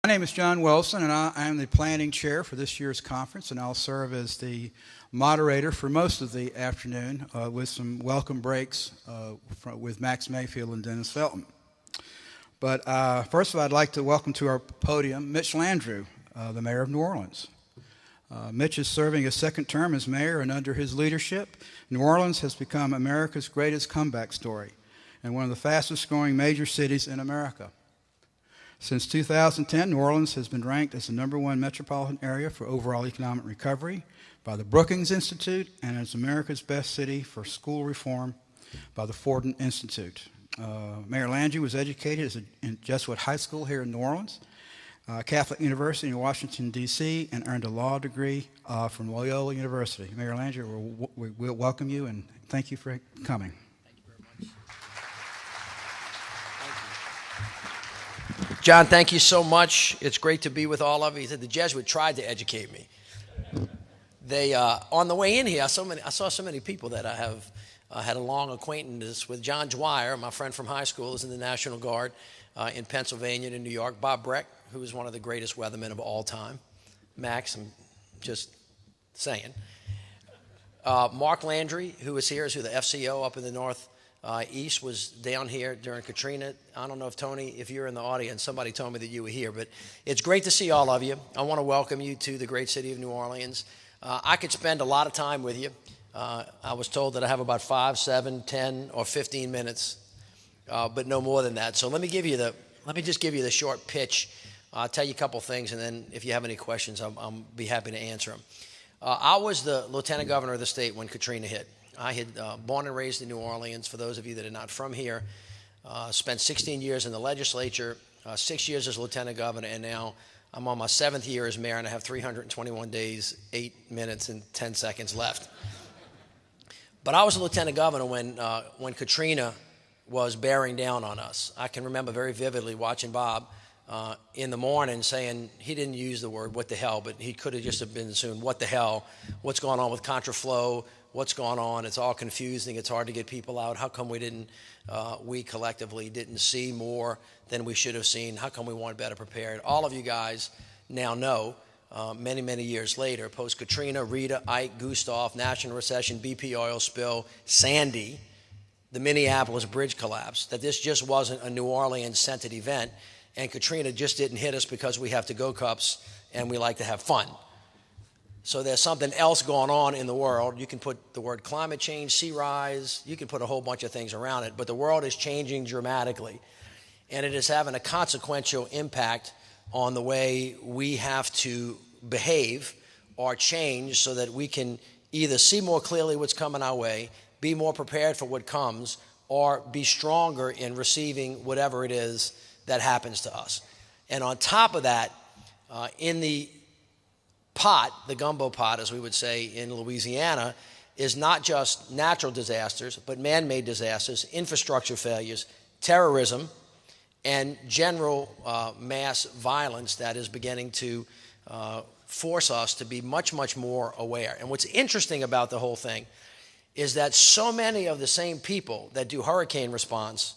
My name is John Wilson, and I am the planning chair for this year's conference, and I'll serve as the moderator for most of the afternoon with some welcome breaks with Max Mayfield and Dennis Felton. But first of all, I'd like to welcome to our podium Mitch Landrieu, the mayor of New Orleans. Mitch is serving his second term as mayor, and under his leadership, New Orleans has become America's greatest comeback story and one of the fastest growing major cities in America. Since 2010, New Orleans has been ranked as the #1 metropolitan area for overall economic recovery by the Brookings Institute and as America's best city for school reform by the Fordham Institute. Mayor Landrieu was educated in Jesuit High School here in New Orleans, Catholic University in Washington, D.C., and earned a law degree from Loyola University. Mayor Landrieu, we'll welcome you and thank you for coming. John, thank you so much. It's great to be with all of you. He said the Jesuit tried to educate me. They, on the way in here, I saw so many people that I have had a long acquaintance with. John Dwyer, my friend from high school, is in the National Guard in Pennsylvania and in New York. Bob Breck, who is one of the greatest weathermen of all time. Max, I'm just saying. Mark Landry, who is here, is who the FCO up in the North East, was down here during Katrina. I don't know if Tony, if you're in the audience, somebody told me that you were here, but it's great to see all of you. I want to welcome you to the great city of New Orleans. I could spend a lot of time with you. I was told that I have about 5, 7, 10, or 15 minutes, but no more than that. So let me just give you the short pitch. I'll tell you a couple things, and then if you have any questions, I'll be happy to answer them. I was the lieutenant governor of the state when Katrina hit. I had born and raised in New Orleans. For those of you that are not from here, spent 16 years in the legislature, 6 years as lieutenant governor, and now I'm on my 7th year as mayor, and I have 321 days, 8 minutes, and 10 seconds left. But I was a lieutenant governor when Katrina was bearing down on us. I can remember very vividly watching Bob in the morning saying, he didn't use the word what the hell, but he could have just have been assumed, what the hell, what's going on with contraflow, what's going on, it's all confusing, it's hard to get people out, how come we collectively didn't see more than we should have seen, how come we weren't better prepared? All of you guys now know, many, many years later, post-Katrina, Rita, Ike, Gustav, national recession, BP oil spill, Sandy, the Minneapolis bridge collapse, that this just wasn't a New Orleans-centered event, and Katrina just didn't hit us because we have to-go cups and we like to have fun. So there's something else going on in the world. You can put the word climate change, sea rise, you can put a whole bunch of things around it, but the world is changing dramatically. And it is having a consequential impact on the way we have to behave or change so that we can either see more clearly what's coming our way, be more prepared for what comes, or be stronger in receiving whatever it is that happens to us. And on top of that, in the pot, the gumbo pot, as we would say in Louisiana, is not just natural disasters, but man-made disasters, infrastructure failures, terrorism, and general mass violence that is beginning to force us to be much, much more aware. And what's interesting about the whole thing is that so many of the same people that do hurricane response,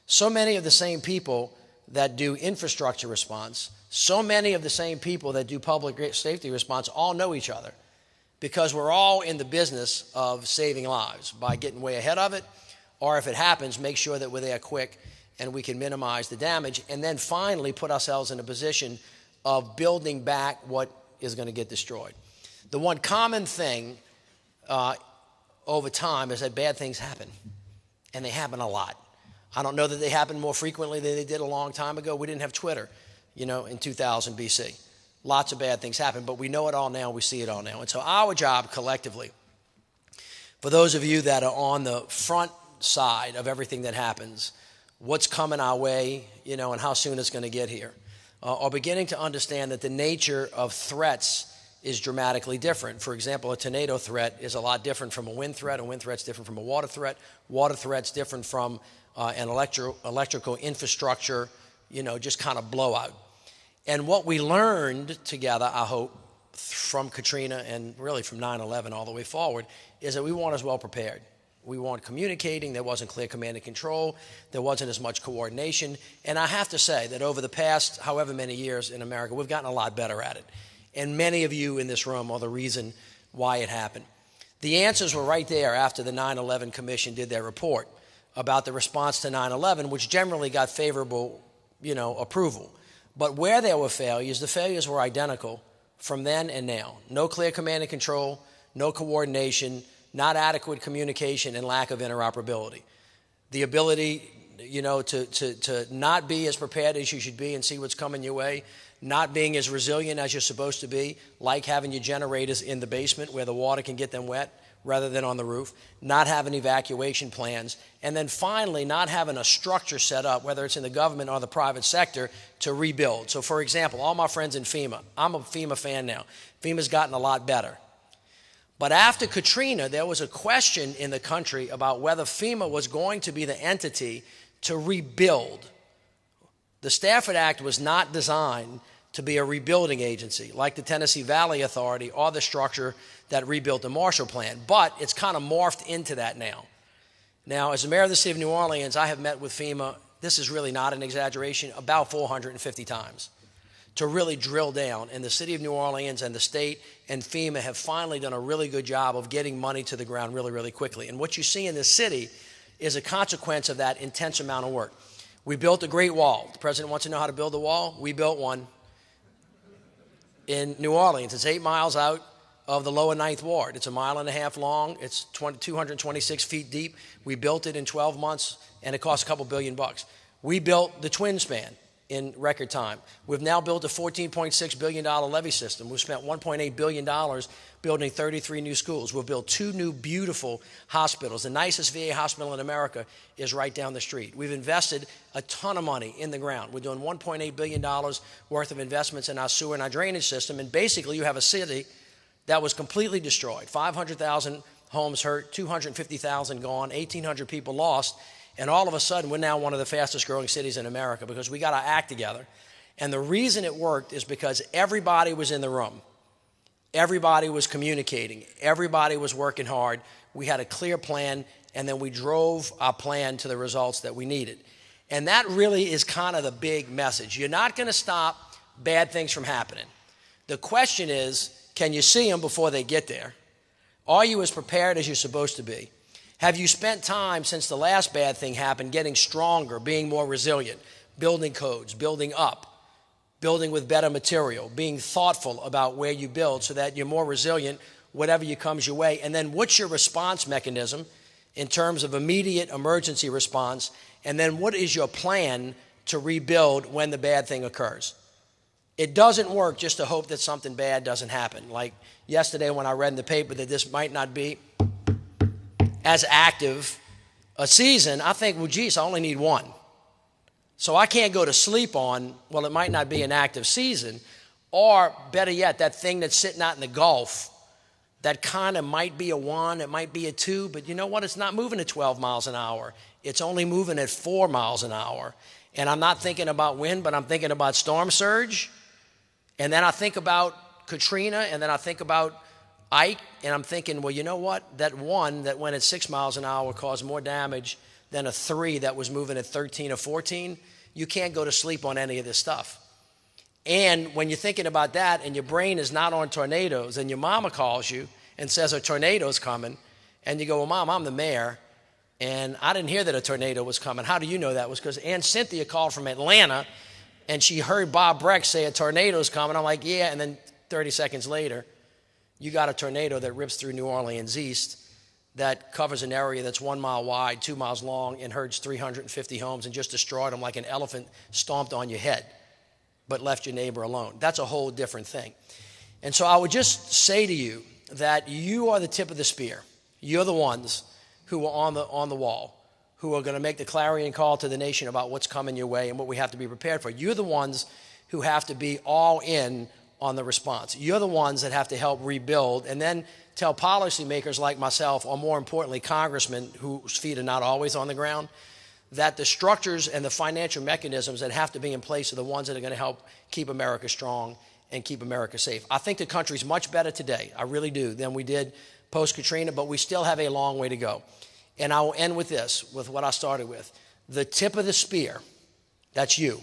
so many of the same people that do infrastructure response, so many of the same people that do public safety response all know each other because we're all in the business of saving lives by getting way ahead of it, or if it happens, make sure that we're there quick and we can minimize the damage, and then finally put ourselves in a position of building back what is going to get destroyed. The one common thing over time is that bad things happen, and they happen a lot. I don't know that they happen more frequently than they did a long time ago. We didn't have Twitter, in 2000 BC. Lots of bad things happen, but we know it all now, we see it all now. And so our job collectively, for those of you that are on the front side of everything that happens, what's coming our way, and how soon it's going to get here, are beginning to understand that the nature of threats is dramatically different. For example, a tornado threat is a lot different from a wind threat. A wind threat's different from a water threat. Water threat's different from an electrical infrastructure, just kind of blowout. And what we learned together, I hope, from Katrina and really from 9/11 all the way forward, is that we weren't as well prepared. We weren't communicating. There wasn't clear command and control. There wasn't as much coordination. And I have to say that over the past however many years in America, we've gotten a lot better at it. And many of you in this room are the reason why it happened. The answers were right there after the 9/11 Commission did their report about the response to 9/11, which generally got favorable, approval. But where there were failures, the failures were identical from then and now. No clear command and control, no coordination, not adequate communication, and lack of interoperability. The ability, to not be as prepared as you should be and see what's coming your way, not being as resilient as you're supposed to be, like having your generators in the basement where the water can get them wet rather than on the roof, not having evacuation plans, and then finally not having a structure set up, whether it's in the government or the private sector, to rebuild. So, for example, all my friends in FEMA, I'm a FEMA fan now. FEMA's gotten a lot better. But after Katrina, there was a question in the country about whether FEMA was going to be the entity to rebuild. The Stafford Act was not designed to be a rebuilding agency like the Tennessee Valley Authority or the structure that rebuilt the Marshall Plan, but it's kind of morphed into that now. Now, as the mayor of the city of New Orleans, I have met with FEMA, this is really not an exaggeration, about 450 times to really drill down. And the city of New Orleans and the state and FEMA have finally done a really good job of getting money to the ground really, really quickly. And what you see in this city is a consequence of that intense amount of work. We built a Great Wall. The president wants to know how to build a wall. We built one in New Orleans. It's 8 miles out of the lower 9th Ward. It's 1.5 miles long. It's 226 feet deep. We built it in 12 months, and it cost a couple $2 billion. We built the twin span in record time. We've now built a $14.6 billion levee system. We've spent $1.8 billion building 33 new schools. We've built 2 new beautiful hospitals. The nicest VA hospital in America is right down the street. We've invested a ton of money in the ground. We're doing $1.8 billion worth of investments in our sewer and our drainage system. And basically, you have a city that was completely destroyed. 500,000 homes hurt, 250,000 gone, 1,800 people lost. And all of a sudden, we're now one of the fastest growing cities in America because we got our act together. And the reason it worked is because everybody was in the room. Everybody was communicating. Everybody was working hard. We had a clear plan, and then we drove our plan to the results that we needed. And that really is kind of the big message. You're not going to stop bad things from happening. The question is, can you see them before they get there? Are you as prepared as you're supposed to be? Have you spent time since the last bad thing happened getting stronger, being more resilient, building codes, building up, building with better material, being thoughtful about where you build so that you're more resilient whatever comes your way? And then what's your response mechanism in terms of immediate emergency response? And then what is your plan to rebuild when the bad thing occurs? It doesn't work just to hope that something bad doesn't happen. Like yesterday when I read in the paper that this might not be as active a season, I think, well, geez, I only need one. So I can't go to sleep on, well, it might not be an active season, or better yet, that thing that's sitting out in the Gulf that kind of might be a 1, it might be a 2, but you know what? It's not moving at 12 miles an hour. It's only moving at 4 miles an hour. And I'm not thinking about wind, but I'm thinking about storm surge. And then I think about Katrina, and then I think about Ike, and I'm thinking, well, you know what? That 1 that went at 6 miles an hour caused more damage than a 3 that was moving at 13 or 14. You can't go to sleep on any of this stuff. And when you're thinking about that and your brain is not on tornadoes and your mama calls you and says a tornado's coming, and you go, well, Mom, I'm the mayor, and I didn't hear that a tornado was coming. How do you know that? It was because Aunt Cynthia called from Atlanta, and she heard Bob Breck say a tornado's coming. I'm like, yeah, and then 30 seconds later, you got a tornado that rips through New Orleans East that covers an area that's 1 mile wide, 2 miles long, and hurts 350 homes and just destroyed them like an elephant stomped on your head, but left your neighbor alone. That's a whole different thing. And so I would just say to you that you are the tip of the spear. You're the ones who are on the wall, who are going to make the clarion call to the nation about what's coming your way and what we have to be prepared for. You're the ones who have to be all in on the response. You're the ones that have to help rebuild and then tell policymakers like myself, or more importantly, congressmen whose feet are not always on the ground, that the structures and the financial mechanisms that have to be in place are the ones that are going to help keep America strong and keep America safe. I think the country's much better today, I really do, than we did post-Katrina, but we still have a long way to go. And I will end with this, with what I started with. The tip of the spear, that's you,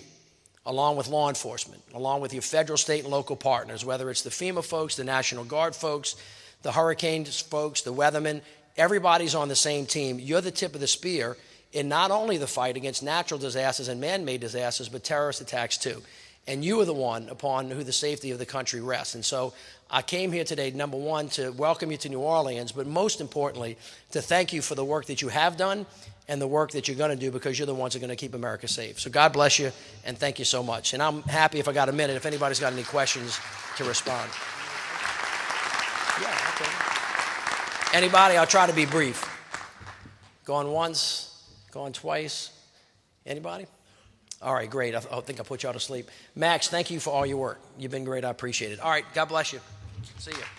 along with law enforcement, along with your federal, state, and local partners, whether it's the FEMA folks, the National Guard folks, the hurricanes folks, the weathermen, everybody's on the same team. You're the tip of the spear in not only the fight against natural disasters and man-made disasters, but terrorist attacks too. And you are the one upon who the safety of the country rests. And so I came here today, number one, to welcome you to New Orleans, but most importantly, to thank you for the work that you have done and the work that you're going to do, because you're the ones who are going to keep America safe. So God bless you, and thank you so much. And I'm happy if I got a minute, if anybody's got any questions, to respond. Yeah, okay. Anybody? I'll try to be brief. Going once, going twice. Anybody? All right, great. I think I put you all to sleep. Max, thank you for all your work. You've been great. I appreciate it. All right, God bless you. See you.